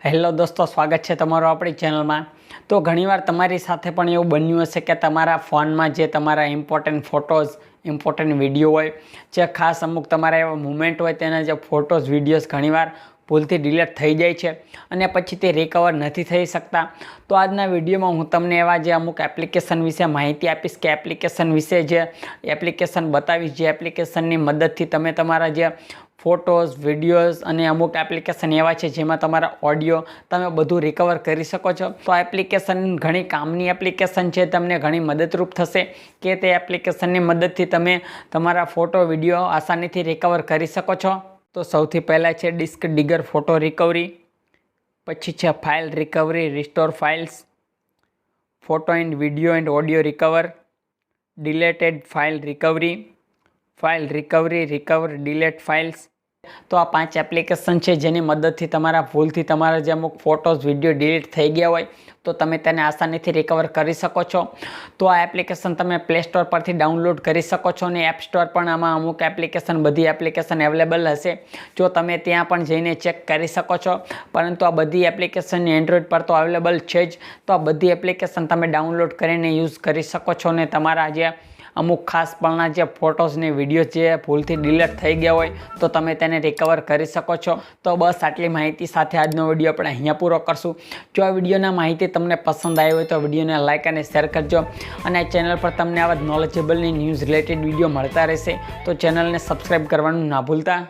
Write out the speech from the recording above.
Hello દોસ્તો, સ્વાગત છે તમારું આપણી ચેનલમાં। તો ઘણીવાર તમારી સાથે પણ એવું બન્યું હશે કે તમારા ફોનમાં જે તમારા ઇમ્પોર્ટન્ટ ફોટોઝ, ઇમ્પોર્ટન્ટ વિડીયો હોય, જે ખાસ અમુક તમારા એવા મુમેન્ટ હોય, તેના જે ફોટોઝ, વિડીયોઝ ઘણીવાર ભૂલથી ડિલીટ થઈ જાય છે અને પછી તે રિકવર નથી થઈ શકતા। તો આજના વિડીયોમાં હું તમને એવા જે અમુક એપ્લિકેશન વિશે માહિતી આપીશ કે એપ્લિકેશન વિશે જે એપ્લિકેશન બતાવીશ, જે એપ્લિકેશનની મદદથી તમે તમારા જે ફોટોઝ, વિડીયોઝ અને અમુક એપ્લિકેશન એવા છે જેમાં તમારા ઓડિયો તમે બધું રિકવર કરી શકો છો। તો આ એપ્લિકેશન ઘણી કામની એપ્લિકેશન છે, તમને ઘણી મદદરૂપ થશે કે તે એપ્લિકેશનની મદદથી તમે તમારા ફોટો, વિડીયો આસાનીથી રિકવર કરી શકો છો। તો સૌથી પહેલાં છે ડિસ્ક ડિગર ફોટો રિકવરી, પછી છે file recovery, restore files, photo and video and audio recover, deleted file recovery, file recovery, recover delete files. તો આ 5 એપ્લિકેશન છે જેની મદદથી તમારા ભૂલથી તમારા જે અમુક ફોટોઝ, વિડીયો ડિલીટ થઈ ગયા હોય તો તમે તેને આસાનીથી રિકવર કરી શકો છો। તો આ એપ્લિકેશન તમે પ્લે સ્ટોર પરથી ડાઉનલોડ કરી શકો છો અને એપ સ્ટોર પણ આમાં અમુક એપ્લિકેશન, બધી એપ્લિકેશન અવેલેબલ હશે, જો તમે ત્યાં પણ જઈને ચેક કરી શકો છો। પરંતુ આ બધી એપ્લિકેશન એન્ડ્રોઈડ પર તો અવેલેબલ છે જ, તો આ બધી એપ્લિકેશન તમે ડાઉનલોડ કરીને યુઝ કરી શકો છો અને તમારા જે અમુક ખાસ પણના જે ફોટોઝ ને વિડીયો જે ભૂલથી ડિલીટ થઈ ગયા હોય તો તમે તેને રિકવર કરી શકો છો। તો બસ આટલી માહિતી સાથે આજનો વિડીયો આપણે અહીંયા પૂરો કરશું। જો આ વિડીયોના માહિતી તમને પસંદ આવી હોય તો વિડીયોને લાઇક અને શેર કરજો અને આ ચેનલ પર તમને આવા નોલેજેબલની ન્યૂઝ રિલેટેડ વિડીયો મળતા રહેશે, તો ચેનલને સબસ્ક્રાઈબ કરવાનું ના ભૂલતા।